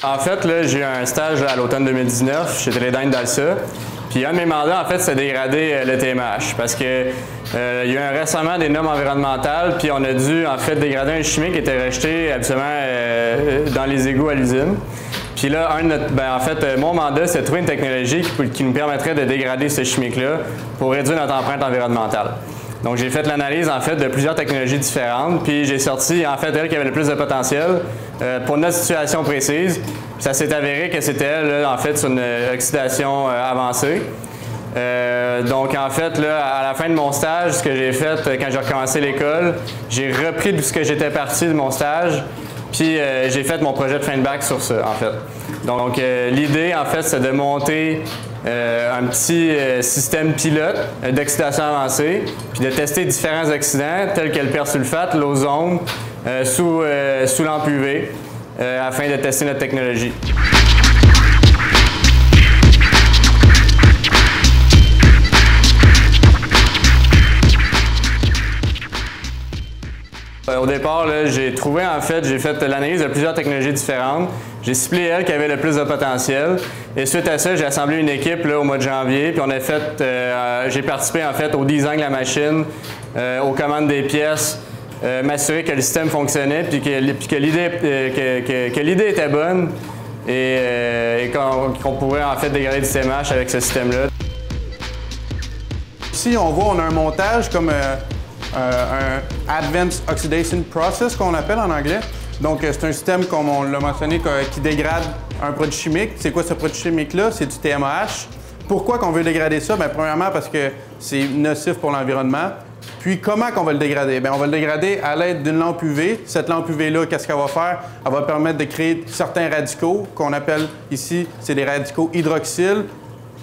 En fait, là, j'ai eu un stage à l'automne 2019 chez Teledyne d'Alsa. Puis un de mes mandats, en fait, c'est de dégrader le TMH parce que il y a eu récemment des normes environnementales, puis on a dû, en fait, dégrader un chimique qui était rejeté absolument dans les égouts à l'usine. Puis là, en fait, mon mandat, c'est de trouver une technologie qui nous permettrait de dégrader ce chimique-là pour réduire notre empreinte environnementale. Donc, j'ai fait l'analyse, en fait, de plusieurs technologies différentes, puis j'ai sorti, en fait, elle qui avait le plus de potentiel pour notre situation précise. Puis ça s'est avéré que c'était elle, là, en fait, sur une oxydation avancée. Donc, en fait, là, à la fin de mon stage, ce que j'ai fait quand j'ai recommencé l'école, j'ai repris de ce que j'étais parti de mon stage, puis j'ai fait mon projet de fin de bac sur ça, en fait. Donc, l'idée, en fait, c'est de monter un petit système pilote d'oxydation avancée, puis de tester différents oxydants tels que le persulfate, l'ozone, sous lampe UV, afin de tester notre technologie. Au départ, j'ai fait l'analyse de plusieurs technologies différentes. J'ai ciblé elle qui avait le plus de potentiel. Et suite à ça, j'ai assemblé une équipe là, au mois de janvier. Puis on a fait, j'ai participé en fait au design de la machine, aux commandes des pièces, m'assurer que le système fonctionnait, puis que l'idée était bonne et qu'on pourrait en fait dégrader du TMH avec ce système-là. Ici, on a un montage comme un Advanced Oxidation Process qu'on appelle en anglais. Donc, c'est un système, comme on l'a mentionné, qui dégrade un produit chimique. C'est quoi ce produit chimique-là? C'est du TMAH. Pourquoi qu'on veut dégrader ça? Bien, premièrement, parce que c'est nocif pour l'environnement. Puis, comment qu'on va le dégrader? Bien, on va le dégrader à l'aide d'une lampe UV. Cette lampe UV-là, qu'est-ce qu'elle va faire? Elle va permettre de créer certains radicaux qu'on appelle ici, c'est des radicaux hydroxyles.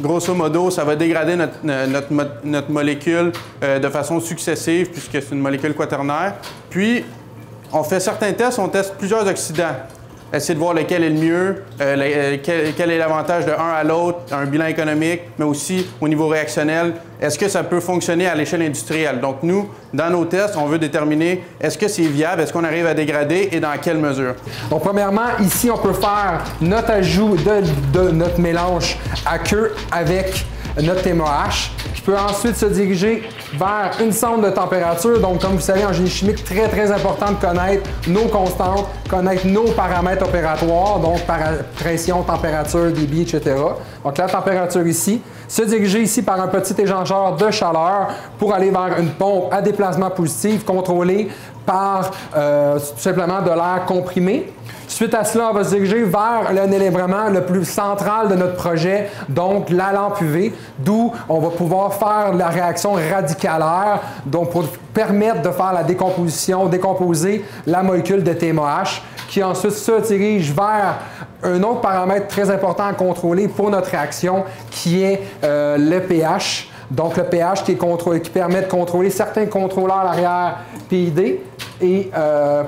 Grosso modo, ça va dégrader notre molécule de façon successive puisque c'est une molécule quaternaire. Puis, on fait certains tests, on teste plusieurs oxydants. Essayer de voir lequel est le mieux, quel est l'avantage de un à l'autre, un bilan économique, mais aussi au niveau réactionnel. Est-ce que ça peut fonctionner à l'échelle industrielle? Donc nous, dans nos tests, on veut déterminer est-ce que c'est viable, est-ce qu'on arrive à dégrader et dans quelle mesure. Donc premièrement, ici, on peut faire notre ajout de notre mélange aqueux avec notre TMAH, qui peut ensuite se diriger vers une sonde de température. Donc, comme vous savez, en génie chimique, très important de connaître nos constantes, connaître nos paramètres opératoires, donc pression, température, débit, etc. Donc, la température ici, se diriger ici par un petit échangeur de chaleur pour aller vers une pompe à déplacement positif contrôlée par tout simplement de l'air comprimé. Suite à cela, on va se diriger vers l'élément le plus central de notre projet, donc la lampe UV, d'où on va pouvoir faire la réaction radicalaire, donc pour permettre de faire la décomposition, décomposer la molécule de TMAH, qui ensuite se dirige vers un autre paramètre très important à contrôler pour notre réaction, qui est le pH. Donc le pH qui permet de contrôler certains contrôleurs arrière PID et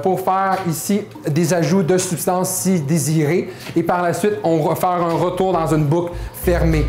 pour faire ici des ajouts de substances si désirées. Et par la suite, on va faire un retour dans une boucle fermée.